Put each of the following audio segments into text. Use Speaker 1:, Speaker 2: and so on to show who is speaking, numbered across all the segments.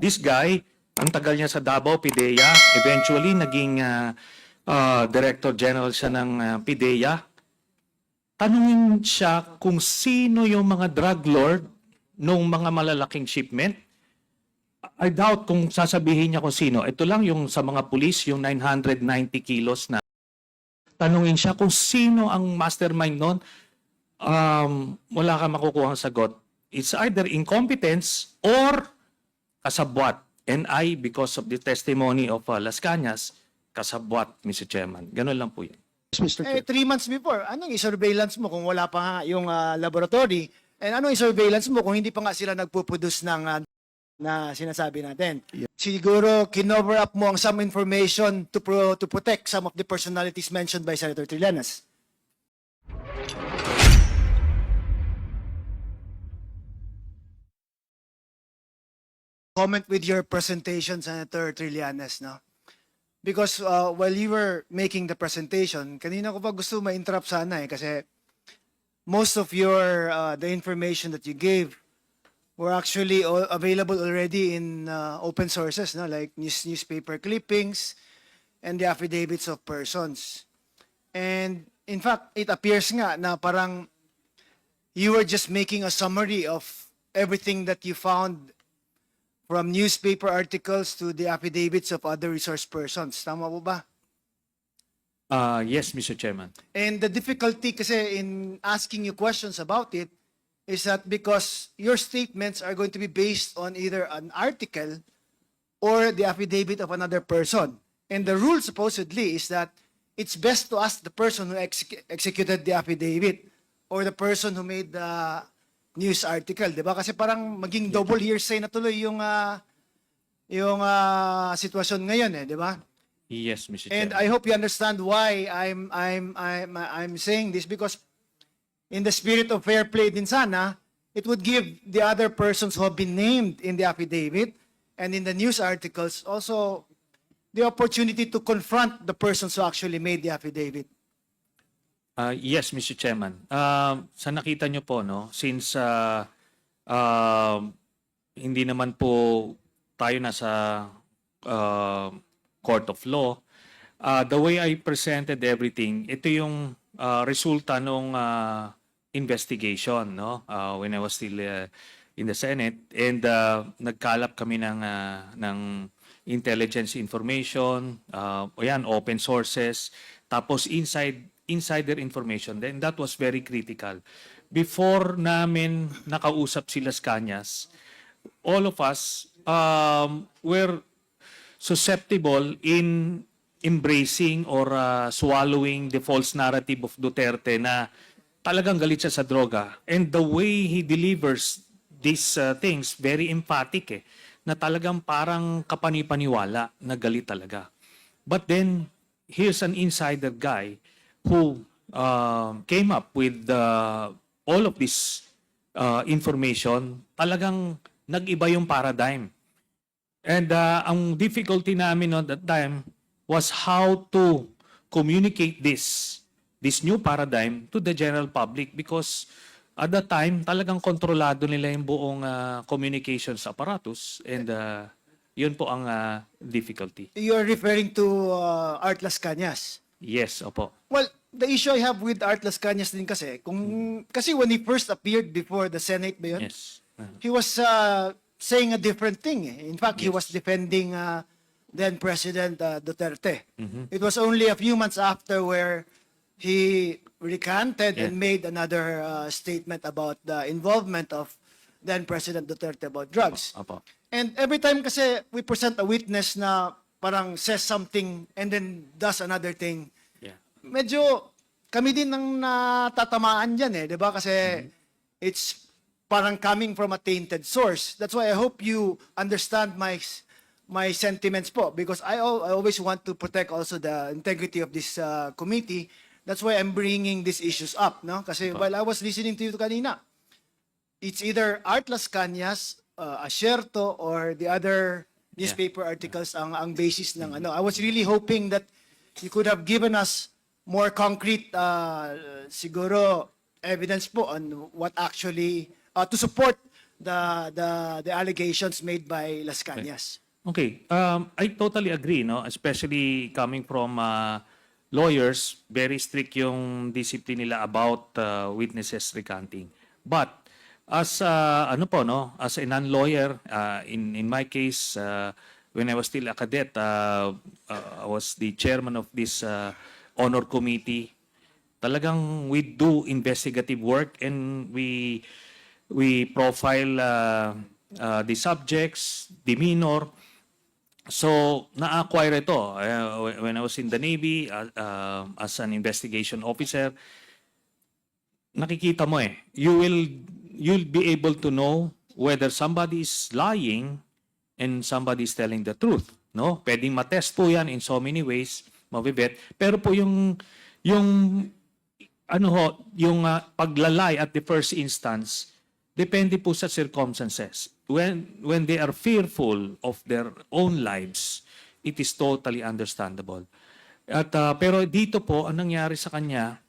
Speaker 1: This guy, ang tagal niya sa Davao, PIDEA, eventually naging Director General siya ng PIDEA. Tanungin siya kung sino yung mga drug lord nung mga malalaking shipment. I doubt kung sasabihin niya kung sino. Ito lang yung sa mga pulis, yung 990 kilos na. Tanungin siya kung sino ang mastermind nun. Wala ka makukuha ang sagot. It's either incompetence or kasabwat. And I, because of the testimony of Las Cañas, kasabwat, Mr. Chairman. Ganun lang po yun.
Speaker 2: Mr. Chair.
Speaker 3: 3 months before, anong i-surveillance mo kung wala pa nga yung laboratory? And anong i-surveillance mo kung hindi pa nga sila nagpuproduce ng na sinasabi natin? Siguro, kinover up mo ang some information to protect some of the personalities mentioned by Senator Trillanes. Comment with your presentation, Senator Trillanes, no? Because while you were making the presentation, kanina ko pa gusto ma-interrupt sana kasi most of your the information that you gave were actually available already in open sources, no? Like newspaper clippings and the affidavits of persons. And in fact, it appears nga na parang you were just making a summary of everything that you found from newspaper articles to the affidavits of other resource persons. Tama po ba?
Speaker 1: Yes, Mr. Chairman.
Speaker 3: And the difficulty kasi in asking you questions about it is that because your statements are going to be based on either an article or the affidavit of another person. And the rule supposedly is that it's best to ask the person who executed the affidavit or the person who made the news article, di ba? Kasi parang maging double hearsay na tuloy yung sitwasyon ngayon, di ba?
Speaker 1: Yes, Mr.
Speaker 3: And
Speaker 1: Chairman.
Speaker 3: I hope you understand why I'm saying this, because in the spirit of fair play din sana, it would give the other persons who have been named in the affidavit and in the news articles also the opportunity to confront the persons who actually made the affidavit.
Speaker 1: Yes, Mr. Chairman. Sa nakita nyo po, no, since hindi naman po tayo nasa court of law, the way I presented everything, ito yung resulta ng investigation, no? When I was still in the Senate, and nagkalap kami ng intelligence information, yan, open sources, tapos insider information. Then that was very critical. Before namin nakausap si Las Cañas, all of us were susceptible in embracing or swallowing the false narrative of Duterte na talagang galit siya sa droga. And the way he delivers these things, very emphatic na talagang parang kapanipaniwala na galit talaga. But then, here's an insider guy who came up with all of this information. Talagang nag-iba yung paradigm. And ang difficulty namin at that time was how to communicate this new paradigm to the general public, because at that time talagang kontrolado nila yung buong communications apparatus, and yun po ang difficulty.
Speaker 3: You're referring to Art Las Cañas.
Speaker 1: Yes, opo.
Speaker 3: Well, the issue I have with Art Las Cañas din kasi, kasi when he first appeared before the Senate ba yun?
Speaker 1: Yes.
Speaker 3: He was saying a different thing. In fact, he
Speaker 1: Yes.
Speaker 3: was defending then President Duterte. It was only a few months after where he recanted and made another statement about the involvement of then President Duterte about drugs.
Speaker 1: Opo.
Speaker 3: And every time kasi we present a witness na parang says something and then does another thing,
Speaker 1: Yeah.
Speaker 3: medyo kami din ang natatamaan dyan di ba? Kasi it's parang coming from a tainted source. That's why I hope you understand my sentiments po, because I always want to protect also the integrity of this committee. That's why I'm bringing these issues up, no? Kasi while I was listening to you kanina, it's either Art Las Cañas, Asierto, or the other newspaper articles ang basis ng ano. I was really hoping that you could have given us more concrete siguro evidence po on what actually to support the allegations made by Las Cañas.
Speaker 1: Okay, I totally agree, no? Especially coming from lawyers, very strict yung discipline nila about witnesses recanting. But as ano po, no? As a non-lawyer, in my case, when I was still a cadet, I was the chairman of this honor committee. Talagang we do investigative work and we profile the subjects, demeanor. So, na-acquire ito. When I was in the Navy, as an investigation officer, nakikita mo you'll be able to know whether somebody is lying and somebody is telling the truth. No? Pwedeng matest po yan in so many ways, mabibet. Pero po yung paglalay at the first instance, depende po sa circumstances. When they are fearful of their own lives, it is totally understandable. At pero dito po ang nangyari sa kanya,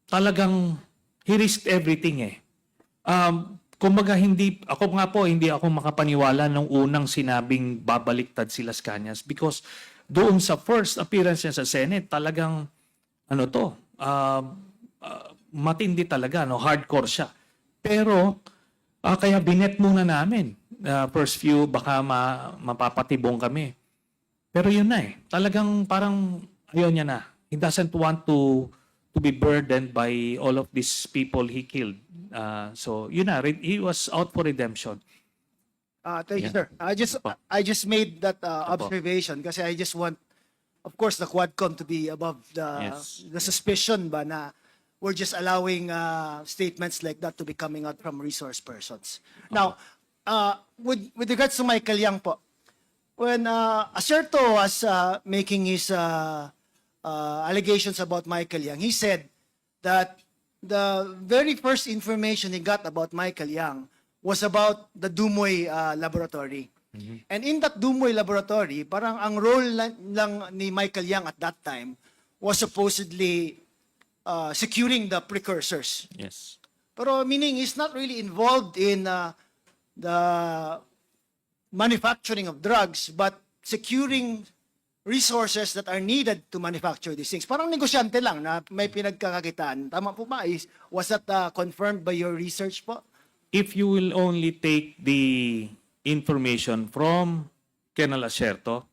Speaker 1: talagang he risked everything eh. Kumbaga hindi ako makapaniwala nung unang sinabing babaliktad si Las Cañas because doon sa first appearance niya sa Senate, talagang matindi talaga, no, hardcore siya. Pero kaya binet muna namin. First few, baka mapapatibong kami. Pero yun na eh. Talagang parang ayaw niya na. He doesn't want to be burdened by all of these people he killed. So yun na, he was out for redemption.
Speaker 3: Thank you, sir. I just made that observation kasi I just want, of course, the Quadcom to be above the suspicion ba na we're just allowing statements like that to be coming out from resource persons. Now, with regards to Michael Yang po, when Acerto was making his allegations about Michael Yang, he said that the very first information he got about Michael Yang was about the Dumoy laboratory. And in that Dumoy laboratory, parang ang role lang ni Michael Yang at that time was supposedly securing the precursors.
Speaker 1: Yes.
Speaker 3: Pero meaning he's not really involved in the manufacturing of drugs, but securing resources that are needed to manufacture these things. Parang negosyante lang na may pinagkakakitaan. Tama po ba? Was that confirmed by your research po?
Speaker 1: If you will only take the information from Colonel Acerto,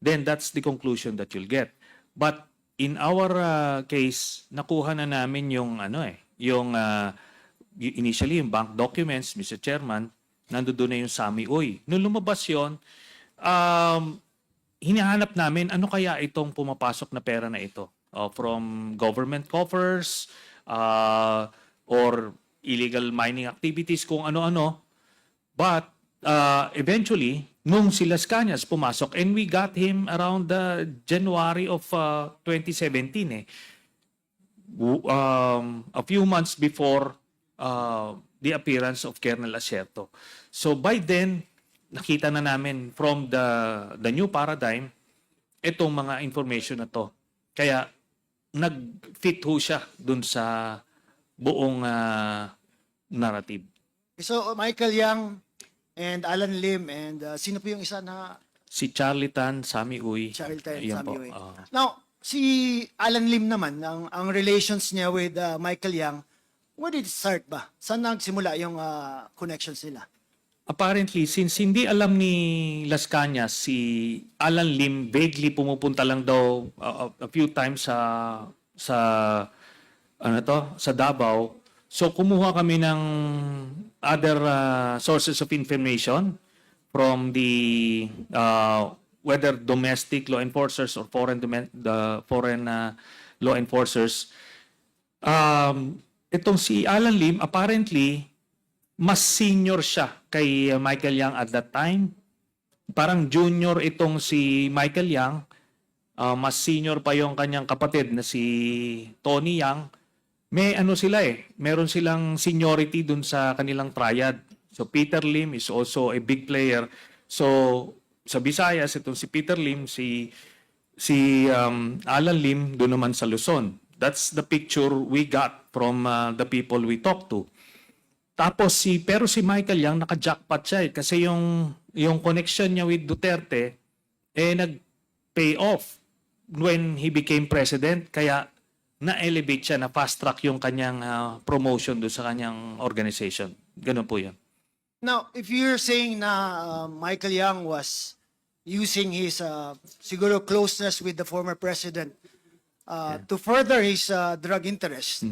Speaker 1: then that's the conclusion that you'll get. But in our case, nakuha na namin yung initially yung bank documents, Mr. Chairman, nandoon na yung Sami Uy. Nung lumabas yun, hinahanap namin ano kaya itong pumapasok na pera na ito from government coffers or illegal mining activities, kung ano-ano. But eventually, nung si Las Cañas pumasok, and we got him around January of 2017 a few months before the appearance of Colonel Acerto. So by then, nakita na namin from the new paradigm itong mga information na to. Kaya nag-fit ho siya dun sa buong narrative.
Speaker 3: So Michael Yang and Alan Lim and sino po yung isa na
Speaker 1: Si Charlie Tan, Sami Uy.
Speaker 3: Charlie Tan,
Speaker 1: Ayan
Speaker 3: Sami
Speaker 1: po.
Speaker 3: Uy. Now, si Alan Lim naman, ang relations niya with Michael Yang, where did it start ba? Saan nagsimula yung connections nila?
Speaker 1: Apparently, since hindi alam ni Las Cañas, si Alan Lim vaguely pumupunta lang daw a few times sa Davao. So kumuha kami ng other sources of information from the whether domestic law enforcers or foreign law enforcers. Itong si Alan Lim, apparently mas senior siya kay Michael Yang at that time. Parang junior itong si Michael Yang. Mas senior pa yung kanyang kapatid na si Tony Yang. May meron silang seniority dun sa kanilang triad. So Peter Lim is also a big player. So sa Visayas, itong si Peter Lim, si Alan Lim doon naman sa Luzon. That's the picture we got from the people we talked to. Tapos pero si Michael Yang naka-jackpot siya kasi yung connection niya with Duterte nag-pay off when he became president, kaya na-elevate siya, na fast track yung kanyang promotion do sa kanyang organization. Ganun po 'yun.
Speaker 3: Now, if you're saying na Michael Yang was using his siguro closeness with the former president to further his drug interest,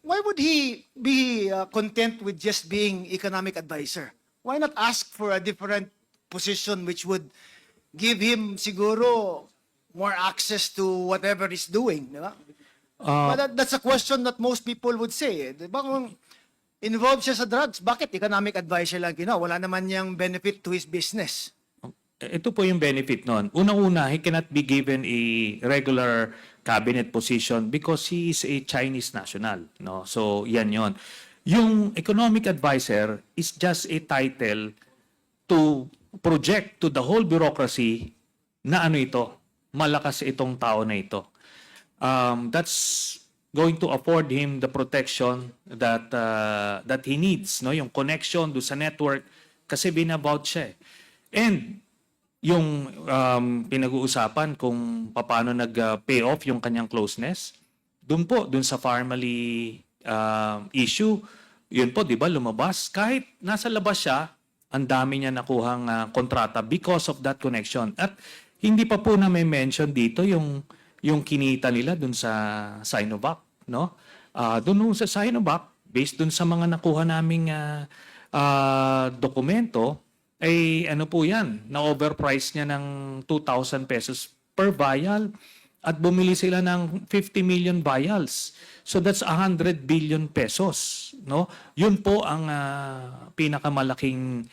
Speaker 3: why would he be content with just being economic advisor? Why not ask for a different position which would give him siguro more access to whatever he's doing, di ba? But that's a question that most people would say. Di ba kung involved siya sa drugs, bakit economic advisor lang ginawa? Wala naman niyang benefit to his business.
Speaker 1: Ito po yung benefit nun. Unang-una, he cannot be given a regular cabinet position because he is a Chinese national. No? So, yan yon. Yung economic advisor is just a title to project to the whole bureaucracy na ano ito, malakas itong tao na ito. That's going to afford him the protection that that he needs, no? Yung connection do sa network kasi binabout siya. And yung pinag-uusapan kung paano nag-pay off yung kanyang closeness, dun sa family issue, yun po, di ba, lumabas. Kahit nasa labas siya, ang dami niya nakuhang kontrata because of that connection. At hindi pa po na may mention dito yung kinita nila dun sa Sinovac, no? Dun sa Sinovac, based dun sa mga nakuha naming dokumento, ay ano po yan, na-overprice niya ng 2,000 pesos per vial at bumili sila ng 50 million vials. So that's 100 billion pesos, no? Yun po ang pinakamalaking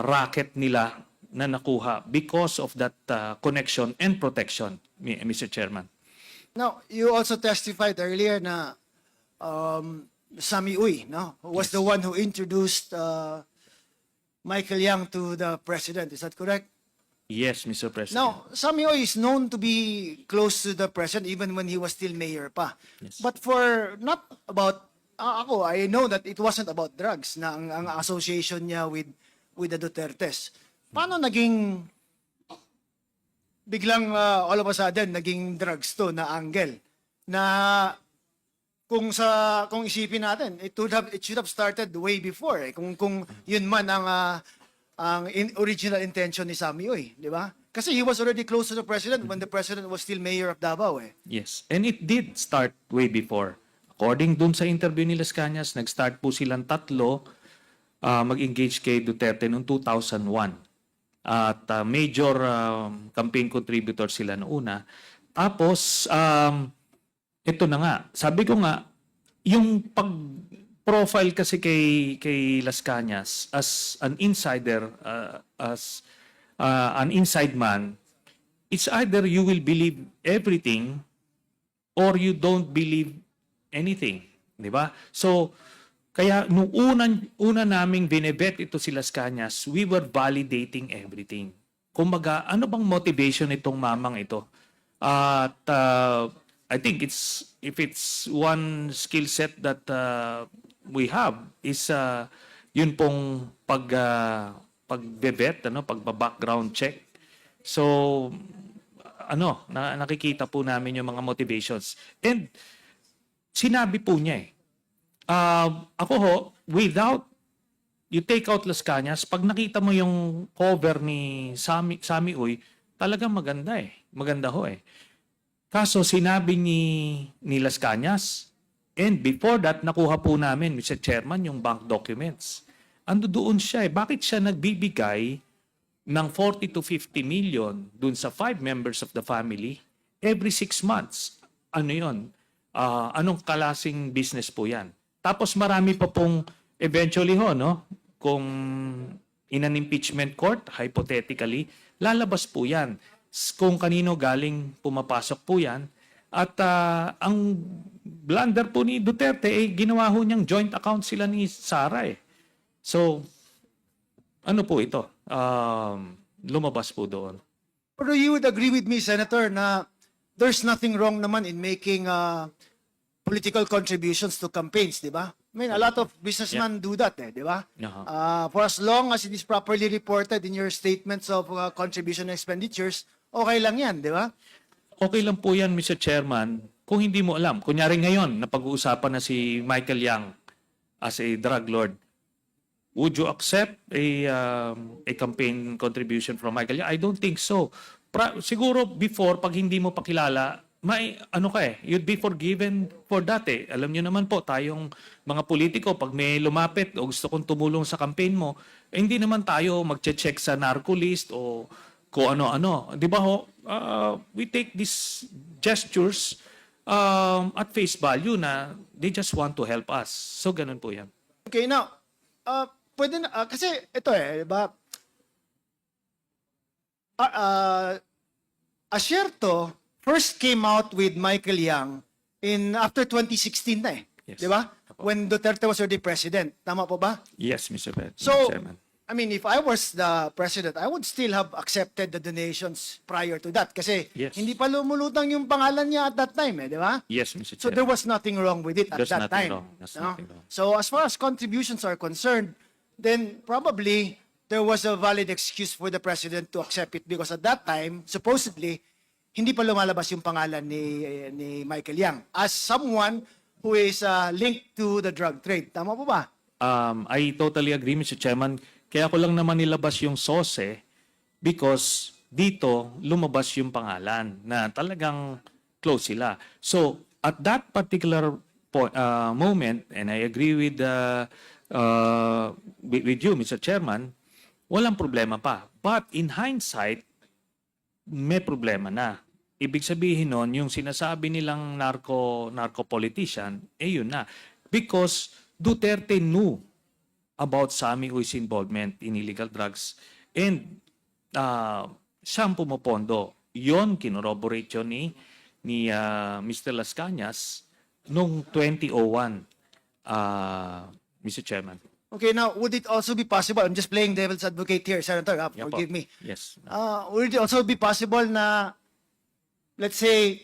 Speaker 1: racket nila na nakuha because of that connection and protection, Mr. Chairman.
Speaker 3: Now, you also testified earlier na Sammy Uy, no, was the one who introduced Michael Yang to the president. Is that correct?
Speaker 1: Yes, Mr. President.
Speaker 3: Now, Sammy Uy is known to be close to the president even when he was still mayor pa.
Speaker 1: Yes.
Speaker 3: But for not about ako, I know that it wasn't about drugs na ang association niya with the Dutertes. Paano naging biglang all of a sudden naging drugs to na angle na kung isipin natin, it should have started way before kung yun man ang original intention ni Sammy Uy, di ba? Kasi he was already close to the president when the president was still mayor of Davao
Speaker 1: Yes, and it did start way before. According dun sa interview ni Las Cañas, nag-start po silang tatlo mag-engage kay Duterte noong 2001. At major campaign contributor sila noong una. Tapos, ito na nga, sabi ko nga, yung pag-profile kasi kay Las Cañas as an insider, as an inside man, it's either you will believe everything or you don't believe anything. Di ba? So, kaya nung una naming binebet ito si Las Cañas, we were validating everything. Kumbaga, ano bang motivation itong mamang ito? At I think if it's one skill set that we have is yun pong pagbebet, pagba-background check. So nakikita po namin yung mga motivations. And sinabi po niya ako ho, without you take out Las Cañas, pag nakita mo yung cover ni Sammy Uy, talagang maganda Maganda ho Kaso sinabi ni Las Cañas, and before that, nakuha po namin, Mr. Chairman, yung bank documents. Ando doon siya Bakit siya nagbibigay ng 40 to 50 million dun sa 5 members of the family every 6 months? Ano yun? Anong kalasing business po yan? Tapos marami pa pong eventually kung in an impeachment court, hypothetically, lalabas po yan. Kung kanino galing pumapasok po yan. At ang blunder po ni Duterte, ginawa ho niyang joint account sila ni Sara So, ano po ito? Lumabas po doon.
Speaker 3: Pero you would agree with me, Senator, na there's nothing wrong naman in making political contributions to campaigns, di ba? I mean, a lot of businessmen do that, di ba? For as long as it is properly reported in your statements of contribution and expenditures, okay lang yan, di ba?
Speaker 1: Okay lang po yan, Mr. Chairman, kung hindi mo alam. Kunyari ngayon, napag-uusapan na si Michael Yang as a drug lord. Would you accept a campaign contribution from Michael Yang? I don't think so. Siguro before, pag hindi mo pakilala, you'd be forgiven for that eh. Alam niyo naman po, tayong mga politiko, pag may lumapit o gusto kong tumulong sa campaign mo, hindi naman tayo magche-check sa narco list o kung ano-ano. Di ba ho? We take these gestures at face value na they just want to help us. So, ganun po yan.
Speaker 3: Okay, now, pwede na, kasi ito di ba? Asierto first came out with Michael Yang after 2016 na eh.
Speaker 1: Yes.
Speaker 3: Di ba? When Duterte was already president. Tama po ba?
Speaker 1: Yes, Mr.
Speaker 3: So,
Speaker 1: Chairman.
Speaker 3: I mean, if I was the president, I would still have accepted the donations prior to that. Kasi
Speaker 1: Yes.
Speaker 3: hindi pa lumulutang yung pangalan niya at that time di ba?
Speaker 1: Yes, Mr.
Speaker 3: So
Speaker 1: Chairman.
Speaker 3: there was nothing wrong with it at
Speaker 1: There's
Speaker 3: that
Speaker 1: nothing
Speaker 3: time.
Speaker 1: wrong. There's
Speaker 3: no?
Speaker 1: nothing wrong.
Speaker 3: So as far as contributions are concerned, then probably there was a valid excuse for the president to accept it because at that time, supposedly, hindi pa lumalabas yung pangalan ni Michael Yang as someone who is linked to the drug trade. Tama po ba?
Speaker 1: I totally agree, Mr. Chairman. Kaya ko lang naman nilabas yung SOSE because dito lumabas yung pangalan na talagang close sila. So, at that particular moment, and I agree with you, Mr. Chairman, walang problema pa. But in hindsight, may problema na. Ibig sabihin nun, yung sinasabi nilang narco politician, yun na. Because Duterte knew about Sammy Uy's involvement in illegal drugs and siyang pumopondo. Yon kinorroborate yun ni Mr. Las Cañas noong 2001, Mr. Chairman.
Speaker 3: Okay, now, would it also be possible, I'm just playing devil's advocate here, Senator, forgive me.
Speaker 1: Yes.
Speaker 3: Would it also be possible na, let's say,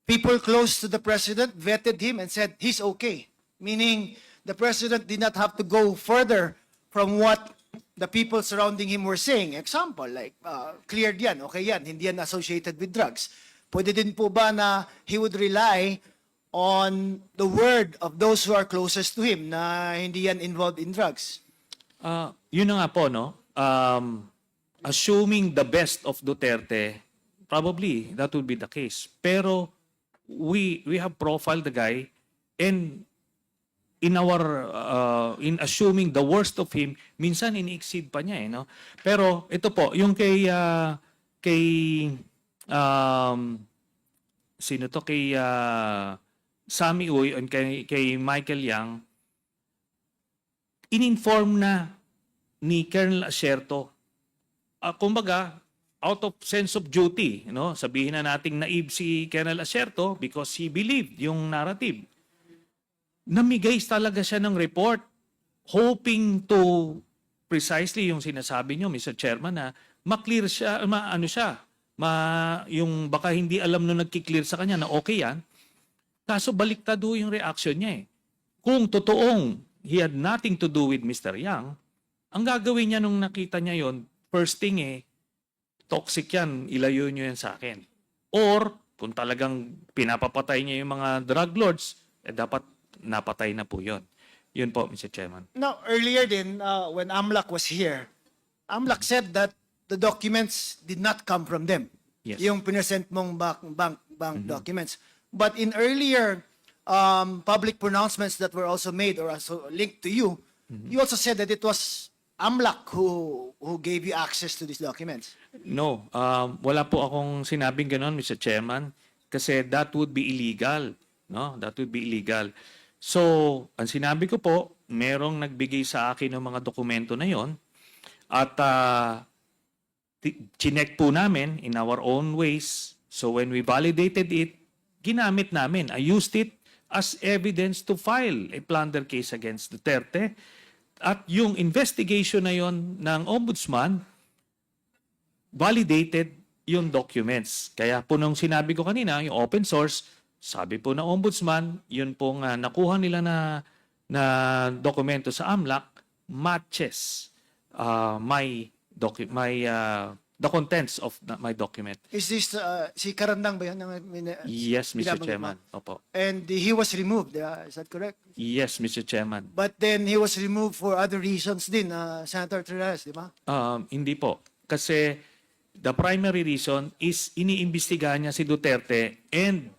Speaker 3: people close to the president vetted him and said he's okay? Meaning, the president did not have to go further from what the people surrounding him were saying. Example, like, cleared yan, okay yan, hindi yan associated with drugs. Pwede din po ba na he would rely on the word of those who are closest to him na hindi yan involved in drugs?
Speaker 1: Yun na nga po, no? Assuming the best of Duterte, probably that would be the case. Pero we have profiled the guy and in assuming the worst of him, minsan ini-exceed pa niya no? Pero ito po, yung kay sino to? Kay Sammy Uy and kay Michael Yang, in-inform na ni Colonel Asierto. Kumbaga, out of sense of duty, sabihin na nating naive si Colonel Asierto because he believed yung narrative. Namigay talaga siya ng report hoping to precisely yung sinasabi niyo, Mr. Chairman, na ma-clear siya, yung baka hindi alam nung nagki-clear sa kanya na okay yan. Kaso baliktado yung reaction niya eh. Kung totoong he had nothing to do with Mr. Yang, ang gagawin niya nung nakita niya yon, first thing toxic yan, ilayo niyo yan sa akin. Or, kung talagang pinapapatay niya yung mga drug lords, dapat napatay na po yon. Yun po, Mr. Chairman.
Speaker 3: Now, earlier din, when AMLAC was here, AMLAC said that the documents did not come from them.
Speaker 1: Yes.
Speaker 3: Yung pinesent mong bank documents. But in earlier public pronouncements that were also made or also linked to you, you also said that it was AMLAC who gave you access to these documents.
Speaker 1: No, wala po akong sinabing gano'n, Mr. Chairman, kasi that would be illegal. No, that would be illegal. So, ang sinabi ko po, merong nagbigay sa akin ng mga dokumento na yon at chinek po namin in our own ways. So, when we validated it, ginamit namin. I used it as evidence to file a plunder case against Duterte. At yung investigation na yon ng ombudsman, validated yung documents. Kaya po nung sinabi ko kanina, yung open source, sabi po ng ombudsman, yun pong nakuha nila na dokumento sa AMLAC matches the contents of my document.
Speaker 3: Is this si Karandang ba yan?
Speaker 1: Yes, Mr.
Speaker 3: binabanggit mo?
Speaker 1: Chairman. Opo.
Speaker 3: And he was removed, is that correct?
Speaker 1: Yes, Mr. Chairman.
Speaker 3: But then he was removed for other reasons din, Senator Trillanes, di ba?
Speaker 1: Hindi po. Kasi the primary reason is iniimbestigahan niya si Duterte and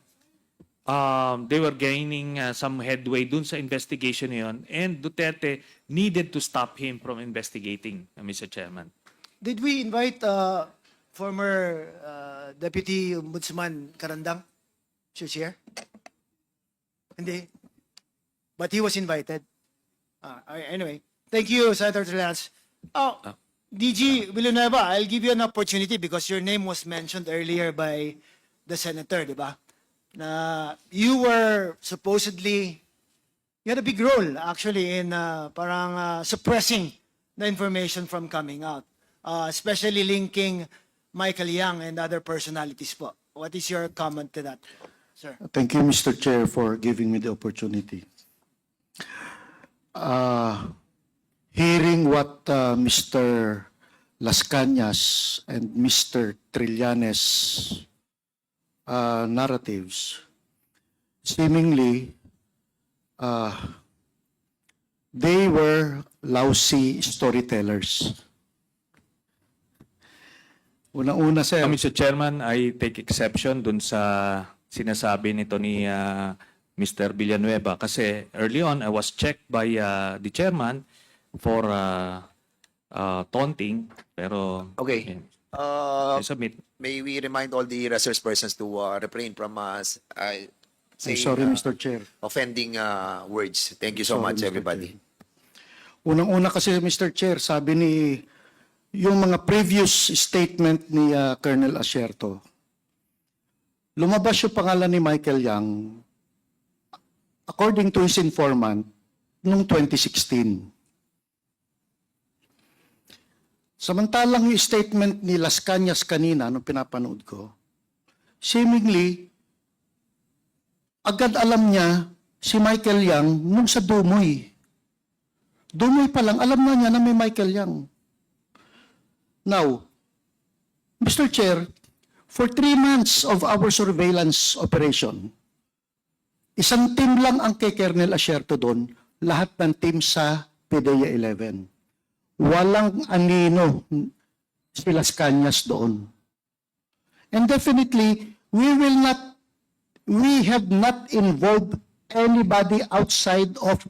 Speaker 1: they were gaining some headway dun sa investigation na yun, and Duterte needed to stop him from investigating, Mr. Chairman.
Speaker 3: Did we invite former Deputy Ombudsman Karandang to share? Hindi. But he was invited. Anyway, thank you, Senator Trillanes. DG Villanueva, I'll give you an opportunity because your name was mentioned earlier by the senator, di ba? Na you were supposedly, you had a big role actually in parang suppressing the information from coming out, especially linking Michael Yang and other personalities po. What is your comment to that, sir?
Speaker 2: Thank you, Mr. Chair, for giving me the opportunity. Hearing what Mr. Las Cañas and Mr. Trillanes narratives, seemingly they were lousy storytellers. Una-una, sir.
Speaker 1: Mr. Chairman, I take exception dun sa sinasabi nito ni Mr. Villanueva kasi early on I was checked by the chairman for taunting, pero
Speaker 4: Okay.
Speaker 1: I submit.
Speaker 4: May we remind all the resource persons to refrain from saying,
Speaker 2: Sorry, Mr. Chair.
Speaker 4: offending words. Thank you so
Speaker 2: Sorry,
Speaker 4: much,
Speaker 2: Mr.
Speaker 4: everybody.
Speaker 2: Unang-una kasi, Mr. Chair, sabi ni yung mga previous statement ni Colonel Asierto, lumabas yung pangalan ni Michael Yang according to his informant noong 2016. Samantalang yung statement ni Las Cañas kanina nung pinapanood ko, seemingly, agad alam niya si Michael Yang nung sa Dumoy. Dumoy pa lang, alam na niya na may Michael Yang. Now, Mr. Chair, for 3 months of our surveillance operation, isang team lang ang kay Colonel Asierto doon, lahat ng team sa PDEA 11. Walang anino si Las Cañas doon. And definitely, we have not involved anybody outside of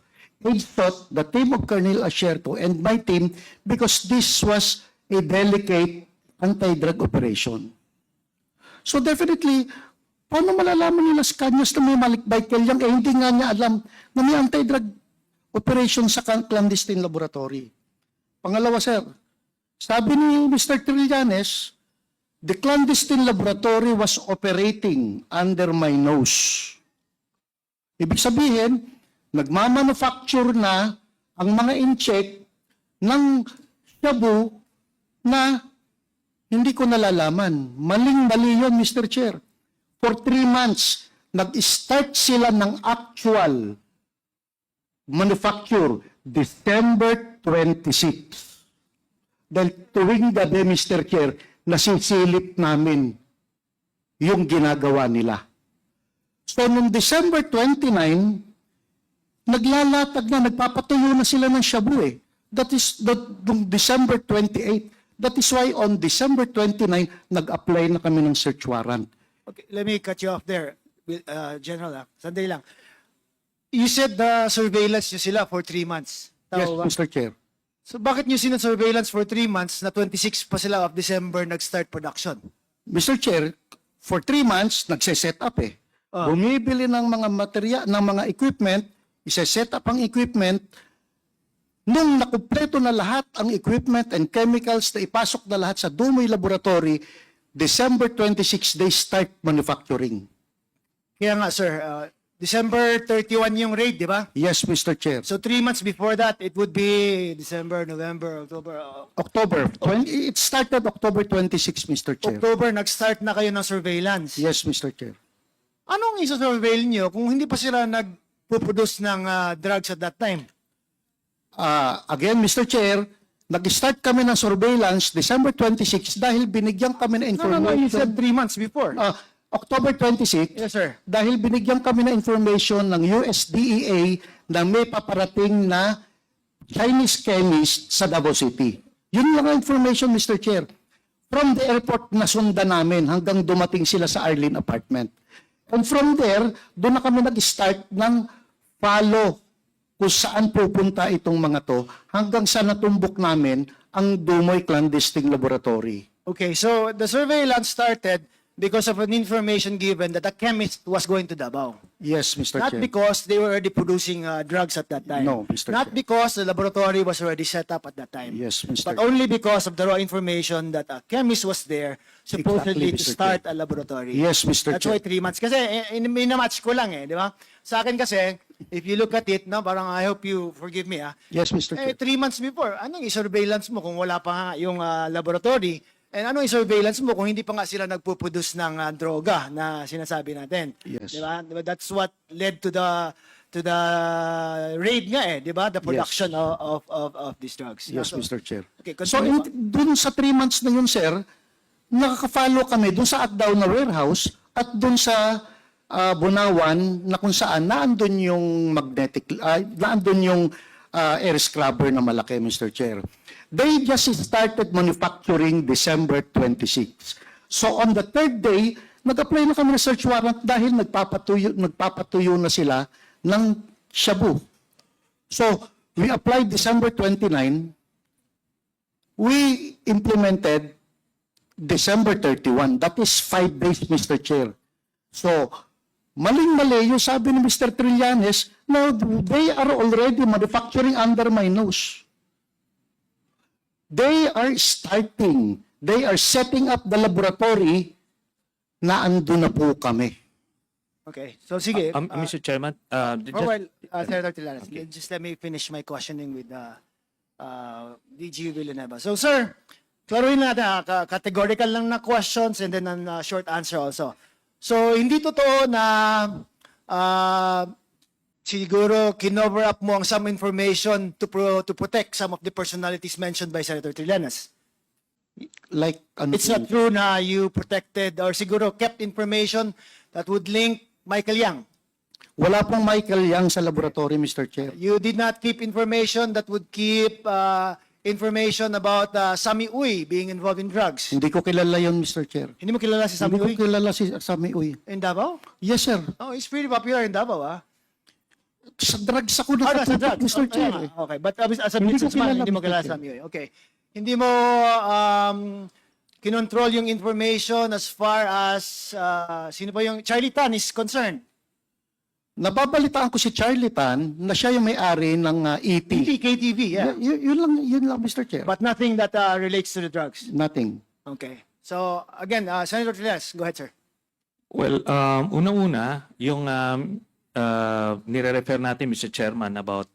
Speaker 2: ASOT, the team of Colonel Asierto and my team, because this was a delicate anti-drug operation. So definitely, paano malalaman ni Las Cañas na may Michael Yang? Hindi nga niya alam na may anti-drug operation sa clandestine laboratory. Pangalawa, sir, sabi ni Mr. Trillanes, the clandestine laboratory was operating under my nose. Ibig sabihin, nagmamanufacture na ang mga in-check ng shabu na hindi ko nalalaman. Maling-mali yun, Mr. Chair. For 3 months, nag-start sila ng actual manufacture December 26. Dahil tuwing gabi, Mr. Chair, nasisilip namin yung ginagawa nila. So, noong December 29, naglalatag na, nagpapatuyo na sila ng shabu eh. That is, noong December 28. That is why on December 29, nag-apply na kami ng search warrant.
Speaker 3: Okay, let me cut you off there, General. Sandali lang. You said the surveillance nyo sila for 3 months. Tama
Speaker 2: Yes,
Speaker 3: ba?
Speaker 2: Mr. Chair.
Speaker 3: So bakit nyo surveillance for 3 months na 26 pa sila of December nag-start production?
Speaker 2: Mr. Chair, for 3 months, nagse-set up eh. Bumibili ng mga material, ng mga equipment, isa-set up ang equipment. Nung nakumpleto na lahat ang equipment and chemicals na ipasok na lahat sa Dumoy Laboratory, December 26, they start manufacturing.
Speaker 3: Kaya nga, sir, December 31 yung raid, di ba?
Speaker 2: Yes, Mr. Chair.
Speaker 3: So 3 months before that, it would be December, November, October.
Speaker 2: It started October 26, Mr. Chair.
Speaker 3: October, nag-start na kayo ng surveillance.
Speaker 2: Yes, Mr. Chair.
Speaker 3: Anong isa-surveil nyo kung hindi pa sila nagpuproduce ng drugs at that time?
Speaker 2: Again, Mr. Chair, nag-start kami ng surveillance December 26 dahil binigyan kami ng
Speaker 3: No, you
Speaker 2: information.
Speaker 3: said 3 months before.
Speaker 2: October 26,
Speaker 3: Yes, sir.
Speaker 2: dahil binigyan kami ng information ng USDEA na may paparating na Chinese chemist sa Davao City. Yun lang ang information, Mr. Chair. From the airport, nasundan namin hanggang dumating sila sa Arlene apartment. And from there, doon na kami nag-start ng follow kung saan pupunta itong mga to hanggang sa natumbok namin ang Dumoy Clandestine Laboratory.
Speaker 3: Okay, so the surveillance started because of an information given that a chemist was going to Davao.
Speaker 2: Yes, Mr.
Speaker 3: Not
Speaker 2: Chair.
Speaker 3: because they were already producing drugs at that time.
Speaker 2: No, Mr.
Speaker 3: Not
Speaker 2: Chair.
Speaker 3: because the laboratory was already set up at that time.
Speaker 2: Yes, Mr.
Speaker 3: But
Speaker 2: Chair.
Speaker 3: only because of the raw information that a chemist was there supposedly
Speaker 2: Exactly,
Speaker 3: to
Speaker 2: Mr.
Speaker 3: start a laboratory.
Speaker 2: Yes, Mr.
Speaker 3: That's why
Speaker 2: Chair.
Speaker 3: 3 months. Kasi minamatch ko lang di ba? Sa akin kasi, if you look at it, no, parang I hope you forgive me,
Speaker 2: Yes, Mr. Chair.
Speaker 3: 3 months before, anong i-surveillance mo kung wala pa nga yung laboratory? And anong i-surveillance mo kung hindi pa nga sila nagpo-produce ng droga na sinasabi natin?
Speaker 2: Yes.
Speaker 3: Di ba? That's what led to the raid nga di ba? The production of these drugs.
Speaker 2: Yes,
Speaker 3: So,
Speaker 2: Mr. Chair.
Speaker 3: Okay,
Speaker 2: So,
Speaker 3: continue.
Speaker 2: dun sa 3 months na yun, sir, nakaka-follow kami dun sa Agdao na warehouse at dun sa Bunawan na kung saan naandun yung naandun yung air scrubber na malaki, Mr. Chair. They just started manufacturing December 26. So on the third day, nag-apply na kami ng search warrant dahil nagpapatuyo na sila ng shabu. So we applied December 29. We implemented December 31. That is 5 days, Mr. Chair. So, maling-mali yung sabi ni Mr. Trillanes, no, they are already manufacturing under my nose. They are setting up the laboratory na ando na po kami.
Speaker 3: Okay, so sige.
Speaker 1: Mr. Chairman,
Speaker 3: Senator Trillanes, just let me finish my questioning with DG Villanueva. So, sir, klaruhin natin, categorical lang na questions and then a short answer also. So, hindi totoo na siguro kinover up mo ang some information to protect some of the personalities mentioned by Senator Trillanes.
Speaker 2: Like, ano
Speaker 3: It's not true na you protected or siguro kept information that would link Michael Yang.
Speaker 2: wala pong Michael Yang sa laboratory, Mr. Chair.
Speaker 3: You did not keep information that would keep information about Sami Uy being involved in drugs.
Speaker 2: Hindi ko kilala yon, Mr. Chair.
Speaker 3: Hindi mo kilala si Sami
Speaker 2: Hindi
Speaker 3: Uy
Speaker 2: ko kilala si Sami Uy.
Speaker 3: in Davao?
Speaker 2: Yes, sir.
Speaker 3: Oh, he's pretty popular in Davao,
Speaker 2: Sa drugs ako
Speaker 3: sa
Speaker 2: nakatutok,
Speaker 3: drugs.
Speaker 2: Mr.
Speaker 3: Oh,
Speaker 2: Chair.
Speaker 3: yeah, okay, but as a
Speaker 2: Hindi ko
Speaker 3: businessman,
Speaker 2: kilala,
Speaker 3: hindi mo
Speaker 2: Mr.
Speaker 3: kilala
Speaker 2: Chair.
Speaker 3: Sami Uy. Okay. Hindi mo kinontrol yung information as far as sino pa yung Charlie Tan is concerned.
Speaker 2: Nababalitaan ko si Charlie Tan na siya yung may-ari ng ET.
Speaker 3: KTV, yeah.
Speaker 2: Yun lang, Mr. Chair.
Speaker 3: But nothing that relates to the drugs.
Speaker 2: Nothing.
Speaker 3: Okay. So, again, Senator Trillanes, go ahead, sir.
Speaker 1: well, una-una, yung nire-refer natin, Mr. Chairman, about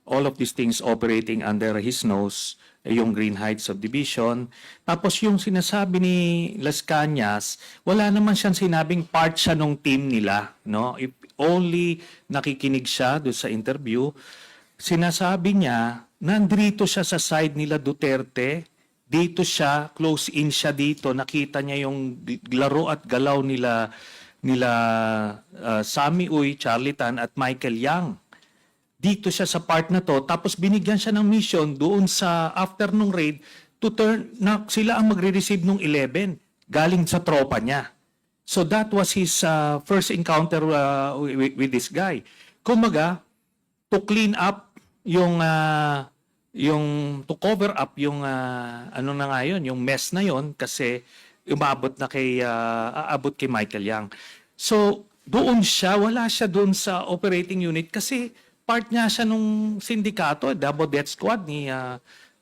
Speaker 1: all of these things operating under his nose, yung Green Heights Subdivision. Tapos yung sinasabi ni Las Cañas, wala naman siyang sinabing part siya nung team nila, no? If only nakikinig siya doon sa interview, sinasabi niya, nandito siya sa side nila Duterte, dito siya, close in siya dito, nakita niya yung laro at galaw nila Sami Uy, Charlie Tan at Michael Yang. Dito siya sa part na to, tapos binigyan siya ng mission doon sa after nung raid to turn na sila ang magre-receive nung 11 galing sa tropa niya. So that was his first encounter with this guy. Kumaga, to clean up yung to cover up yung ano na nga yun, yung mess na yon kasi umabot na aabot kay Michael Yang. So doon siya, wala siya doon sa operating unit kasi part niya siya nung sindikato, Davao Death Squad ni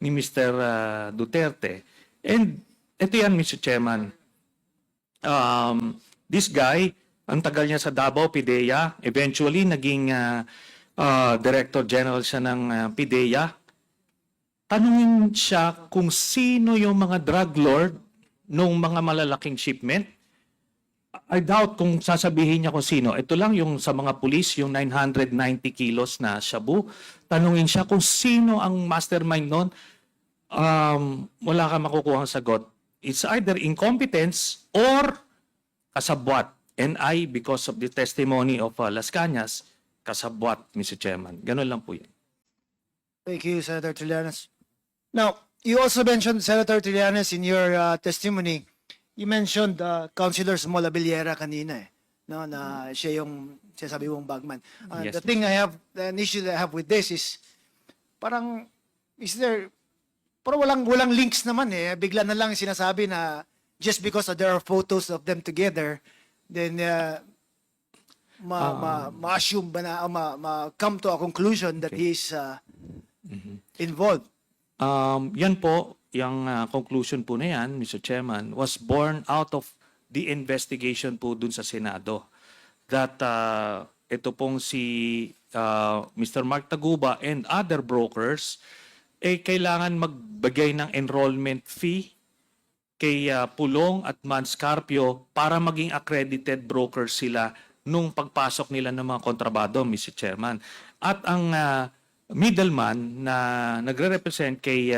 Speaker 1: Mr. Duterte. And ito yan, Mr. Chairman. This guy, ang tagal niya sa Davao, PIDEA, eventually naging Director General siya ng PIDEA. Tanungin siya kung sino yung mga drug lord nung mga malalaking shipment. I doubt kung sasabihin niya kung sino. Ito lang yung sa mga pulis, yung 990 kilos na shabu. Tanungin siya kung sino ang mastermind nun. Wala ka makukuha sagot. It's either incompetence or kasabwat. And I, because of the testimony of Las Cañas, kasabwat, Mr. Chairman. Ganun lang po yun.
Speaker 3: Thank you, Senator Trillanes. Now, you also mentioned, Senator Trillanes, in your testimony, you mentioned Councilor Small Abiliera kanina no, na siya yung sinasabi mong bagman.
Speaker 1: Yes,
Speaker 3: The thing an issue that I have with this is, parang, parang walang links naman bigla na lang sinasabi na just because there are photos of them together, then ma-assume ba na, come to a conclusion that he's involved.
Speaker 1: Yan po, yung conclusion po na yan, Mr. Chairman, was born out of the investigation po dun sa Senado. That ito pong si Mr. Mark Taguba and other brokers kailangan magbigay ng enrollment fee kay Pulong at Manscarpio para maging accredited brokers sila nung pagpasok nila ng mga kontrabado, Mr. Chairman. At ang middleman na nagre-represent kay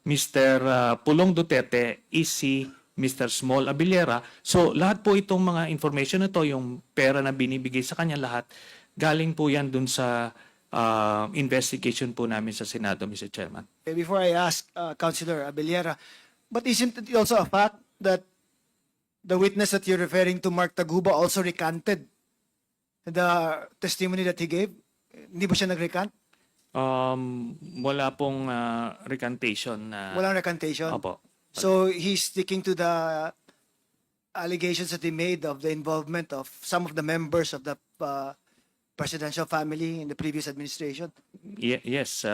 Speaker 1: Mr. Pulong Duterte is si Mr. Small Abiliera. So lahat po itong mga information na to, yung pera na binibigay sa kanya lahat, galing po yan dun sa investigation po namin sa Senado, Mr. Chairman.
Speaker 3: Before I ask Councilor Abiliera, but isn't it also a fact that the witness that you're referring to, Mark Taguba, also recanted the testimony that he gave? Hindi ba siya nag-recant?
Speaker 1: Wala pong recantation.
Speaker 3: Walang recantation?
Speaker 1: Opo.
Speaker 3: So he's sticking to the allegations that he made of the involvement of some of the members of the presidential family in the previous administration?
Speaker 1: Yes,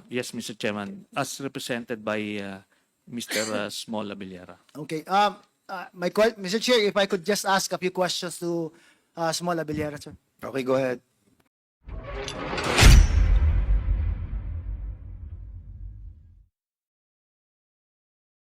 Speaker 1: yes, Mr. Chairman, as represented by Mr. Small Abiliera.
Speaker 3: Okay. Mr. Chair, if I could just ask a few questions to Small Abiliera, sir.
Speaker 4: Okay, go ahead.